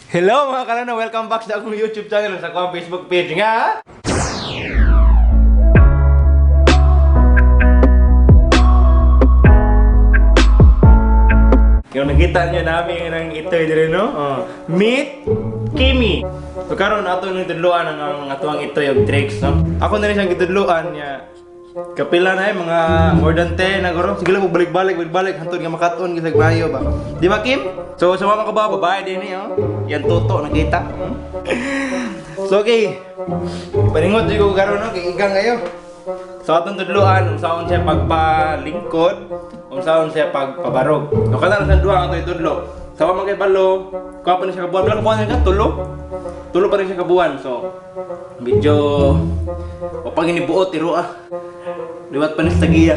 Hello mga kalana, welcome back sa akong YouTube channel sa akong Facebook page nga. Yung nakita nyo namin ng itoy dire no? Meet Kimi. So karon ato nang tudluan ang atuang itoy og tricks no. Ako na rin siyang gitudluan niya. Kapila na mga more than 10 na guro. Sige lang balik-balik hantod nga makaton gisag bayo ba. Di ba Kim? So sa mga kababae babae din ni Yan toto nakita. So okay. Paningot ko karon no kay igang kayo. So atong tudluan unsaon siya pagpalingkod, unsaon siya pagpabarog. No kana sa duha ato itudlo. Sa mga kay balo, kuha pa rin siya kabuan. Bilang kabuan niya tulo. Tulo pa rin siya kabuan. So medyo pag inibuot tiro liwat pa ni sa giya.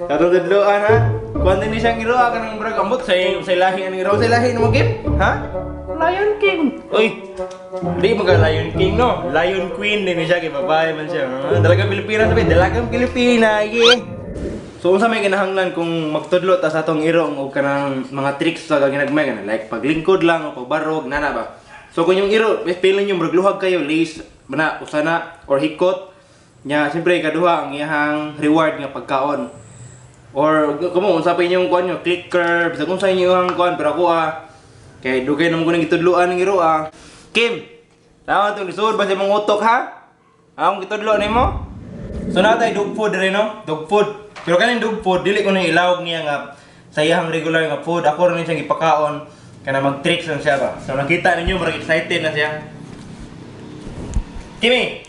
Katong tudloan ha. Kuan din siyang giroa kanang murag ambot sa ilahi ang giroa sa ilahi mo Kim? Ha? Lion King. Uy. Di mga Lion King no. Lion Queen din siya kay babae man siya. Dalagang Pilipina sabi, dalagang Pilipina. Yeah. So unsa may kinahanglan kung magtudlo ta sa atong irong o kanang mga tricks sa ginagmay kana like paglingkod lang o pagbarog nana ba. So kung yung iro, feeling niyo murag luhag kayo, lace bana usana or hikot nya siyempre kaduha ang iyang reward nga pagkaon. Or kamo unsa pa inyong kuan nyo, click curve, sa kung sa inyong kuan pero ako kay dugay naman ko nang gitudloan ng iro Kim, tama itong lisod ba sa mong utok ha? Akong gitudloan nimo? So natay dog food rin no? Dog food. Pero kaning dog food, dili ko nang ilawag niya nga sa iyang regular nga food. Ako rin siyang ipakaon kana mag-tricks lang siya ba. So nakita ninyo, marag excited na siya. Kimi!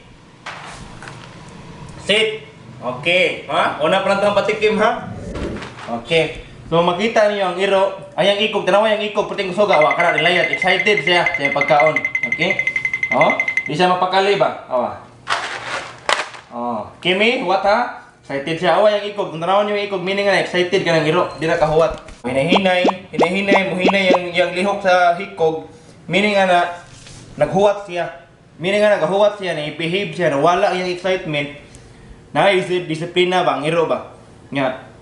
Sit! Okay, ha? Una pa lang itong patikim ha? Okay. So makita niyo ang iro, ayang ikog, tanawa yung ikog, puting suga, wa kana nilayat, excited siya sa pagkaon. Okay? Di siya mapakali ba? Kimi, what ha? Excited siya. Awa yung ikog, kung tanawa niyo yung ikog, meaning nga excited ka ng iro, di na kahuwat. Hinahinay, muhinay yung lihok sa hikog, meaning nga na naghuwat siya. Meaning nga naghuwat siya, na-behave siya, nawala yung excitement, na-disiplina ba, ang iro ba? Nga,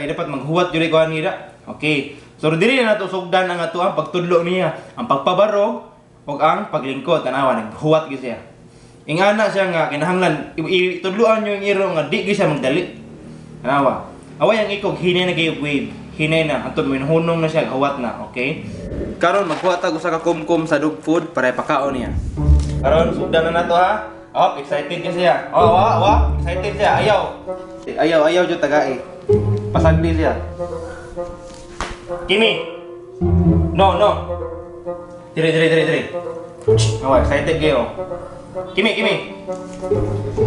dapat maghuwat yun ikaw nila. Okay. So, dili na ito sugdan ang ato ang pagtudlo niya. Ang pagpabarog o ang paglingkod. Tanawa, naghuwat siya. Ingana siya nga, kinahanglan, itudloan nyo yung iro nga, di siya magdali. Tanawa. Away ang ikog, hinay na kayo wave. Hinay na. Antod mo, hunong na siya, huwat na. Okay? Karon maghuwat ako sa kakumkum sa dog food para ipakaon niya. Karon, sugdan na to ha. Excited ka siya. Excited siya. Ayaw dyan tagai. Pasagli siya. Kimi! No. Dire. Excited kayo. Kimi!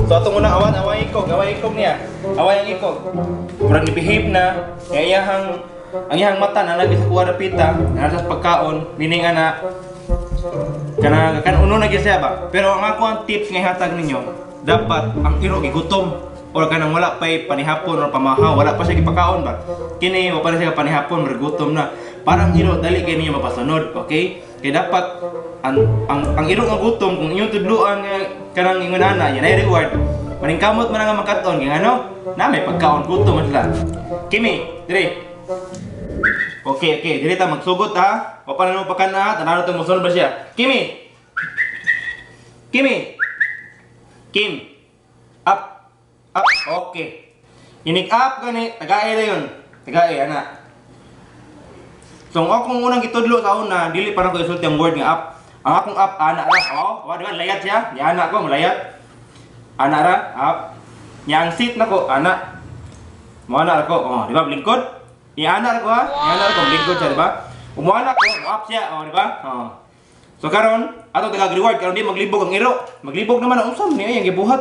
So atong unang awan, away ikog niya. Away ang ikog. Murag ni-behave na. Ang iyang mata na lagi sa kuwarapita, nasa pagkaon, meaning ana, kan uno na gyud siya ba. Pero ang ako ang tips nga ihatag ninyo, dapat ang iro gigutom or kanang wala pay panihapon or pamahaw, wala pa siya gipakaon ba. Kini wa pa siya panihapon, gutom na. Parang iro dali kay niyo mapasunod, okay? Kaya dapat ang iro nga gutom kung inyong tudluan nga kanang ingon ana, yan ay reward. Maningkamot man nga makaton kay ano? Na may pagkaon gutom man sila. Kimi, dire. Okay, dili ta magsugot ha. O paano mo pakana, tanaw to mosunod ba siya? Kimi. Kim. Up. Okay. Inig up gani, tagay ra yun. Tagay ana. So akong unang gitudlo sa una, dili pa na ko isulti ang word nga up. Ang akong up ana ra. Di ba layat siya? Ni ana ko malayat. Ana ra, up. Yang sit nako ana. Mo ana ko, di ba lingkod? Iana ko ha? Iana ko, lingkod siya, di ba? Umuanak ko, up siya, di ba? So karon, ato taga-reward, karon di maglibog ang iro. Maglibog naman ang usam niya, yung gibuhat.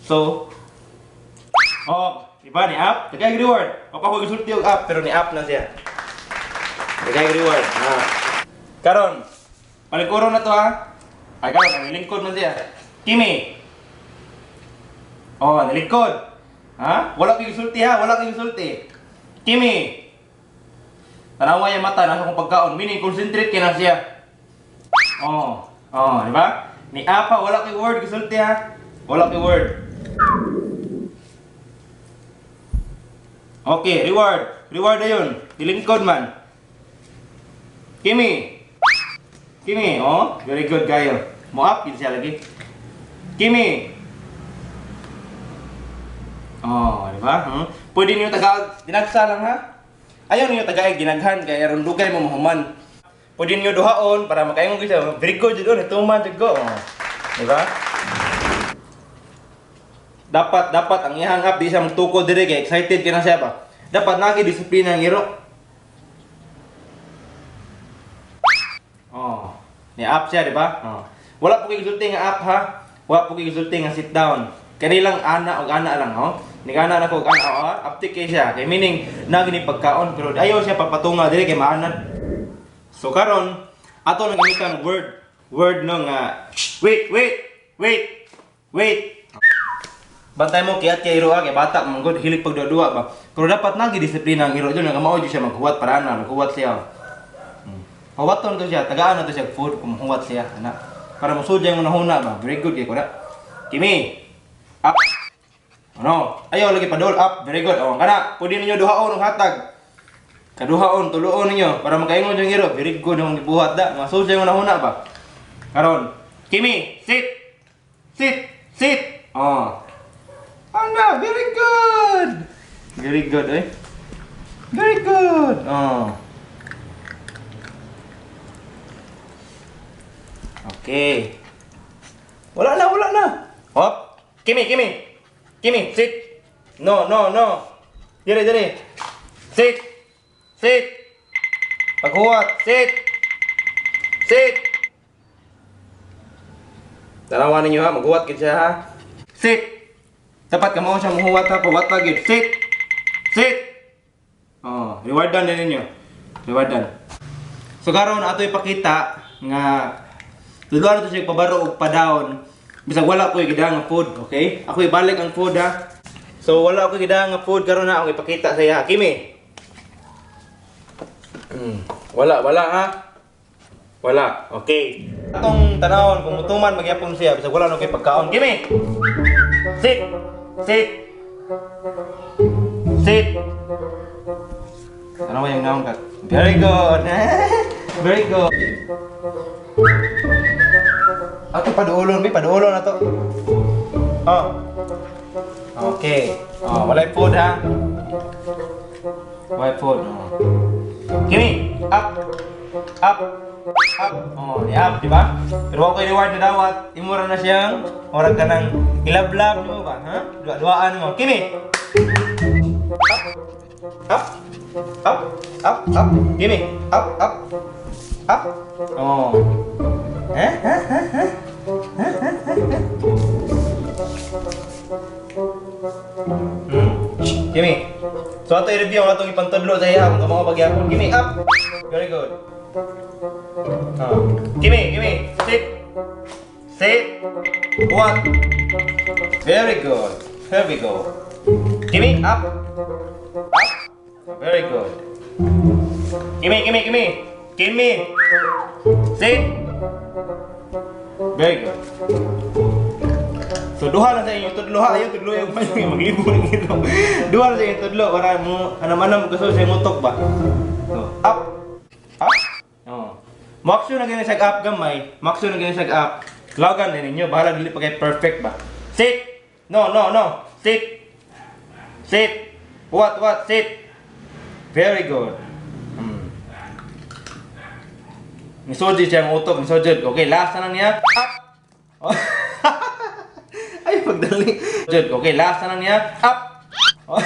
So, di ba, ni up, taga-reward. O pa ko gisulti yung up, pero ni up na siya. Taga-reward, Karon, palikuron na to ha? Ay, karon, nilingkod na siya. Kimi. Nilingkod. Ha? Wala kong gisulti ha, wala kong gisulti. Kimi. Tanawa yung mata, nasa kong pagkaon. Meaning, concentrate ka na siya. Di ba? Ni apa, wala kay word, gisulti ha? Wala kay word. Okay, reward. Reward na yun. Dilingkod man. Kimi. Kimi, oh, very good kayo. Mo up, yun siya lagi. Kimi. Oh, di ba? Pwede niyo taga dinagsa lang ha. Ayaw niyo taga ginaghan kay aron dugay mo mahuman. Pwede niyo duhaon para makaingon kita. Very good jud ito man jud ko. Oh. Di ba? Dapat ang iyang up di siya magtukod dire kay excited ka na siya ba. Dapat nagi disiplina ang iro. Oh. Ni up siya, di ba? Oh. Wala po kay gisulti nga up ha. Wala po kay gisulti nga sit down. Kanilang ana og ana lang, oh. Ni ana na ko og ana, oh. Uptik kay siya. Kay meaning nagi ni pagkaon pero ayaw siya papatunga dili kay maanad. So karon ato nang gamitan word no nga wait. Bantay mo kay iro kay bata man gud hilig pagdua-dua ba. Pero dapat nagi disiplina ang iro jud nga mao jud siya maghuwat para ana, maghuwat siya. Huwaton to siya, tagaan na to siya food kung huwat siya, ana. Para musudya yung nahuna ba. Very good kay ko na. Kimi. Up. Ano? Ayaw lagi padol up. Very good. Oh, kana, pwede ninyo duhaon ng hatag. Kaduhaon, tuluon ninyo para makaingon yung iro. Very good ang gibuhat da. Masudya yung nahuna ba. Karon. Kimi, sit. Oh. Anda, very good. Very good, eh. Very good. Oh. Okay. Wala na. Hop. Kimi, sit. No. Dire. Sit. Paghuwat, sit. Tanawan ninyo ha, maghuwat gid siya ha. Sit. Dapat ka mo siya maghuwat ha, paghuwat pa gid. Sit. Oh, rewardan din ninyo. Rewardan. So karon ato ipakita nga tudloan ito siya pabaro og padawon. Bisag wala ko gidang nga food, okay? Ako ibalik ang food ha. So wala ko gidang nga food karon na akong ipakita sa iya. Kimi. Wala ha. Wala. Okay. Atong tanawon kung mutuman magyapon siya bisag wala no kay pagkaon. Kimi. Sit. Ano ba yung naon ka? Very good. Very good. Ato paduulon na to. Oh. Okay. Oh, walay food ha. Walay food. Oh. Kimi, up. Oh, up, di ba? Pero ako reward na dawat, imura na siyang orag ka ng ilablab mo ba, ha? Dua-duaan mo. Kimi. Up. Kimi, up. Oh. Kimi. So ato i-review ang atong ipantudlo sa iya kung mga pagyapon. Kimi, up. Very good. Kimi, sit. What? Very good. Here we go. Kimi, up. Very good. Kimi. Sit. Very good. So duha na sa inyo tudlo ha, ayo tudlo yung maglibo ng ito. Duha na sa inyo tudlo para mo anam-anam gusto sa utok ba. So up. Oh. Maksud na ganyan sa up gamay, maksud na ganyan sa up. Logan din ninyo, bahala dili pa kay perfect ba. Sit. No. Sit. What? Sit. Very good. Misojid siya ang utok, misojid. Okay, last na niya. Up. Oh. Ay, pagdali. Okay, last na niya. Up. Oh.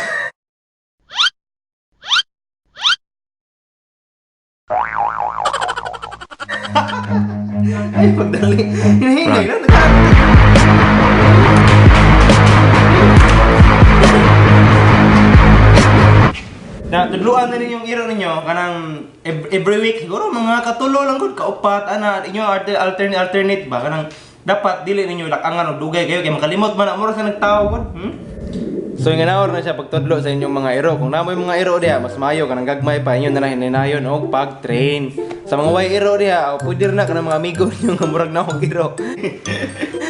Ay, pagdali. Hinahingay lang. Na tudluan na ninyong iro ninyo kanang every week siguro mga katulo lang gud kaupat ana inyo alternate ba kanang dapat dili ninyo lakangan og dugay kayo kay makalimot man amor sa nagtawo gud. So yung ganaor na siya pagtudlo sa inyong mga iro. Kung namoy mga iro diha mas maayo kanang gagmay pa inyo na lang hininayon og pag-train. Sa mga way iro diha o pwede na kanang mga amigo niyo nga murag na og iro.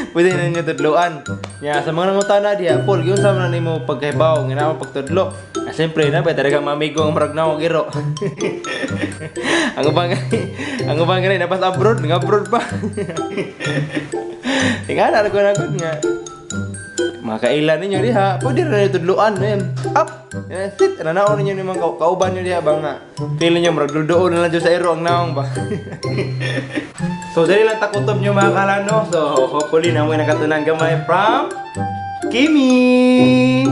Pwede na ninyo tudloan. Nya sa mga nangutana diha, Paul, gyud sa man nimo pagkahibaw nga na pagtudlo. Siyempre na ba talaga mamigo ang marag na giro. ang ubang ganay napas abroad, abroad pa. Tingala na ko nga. Mga kailan ninyo diha, pwede rin na tudloan, up! Sit! Nanao ninyo ni mga kauban nyo diha ba nga? Pili nyo, marag duldoon na lang dyan sa ero ang naong ba? So, dali lang takutob nyo mga kalano. So, hopefully na mo nakatunan gamay from Kimi!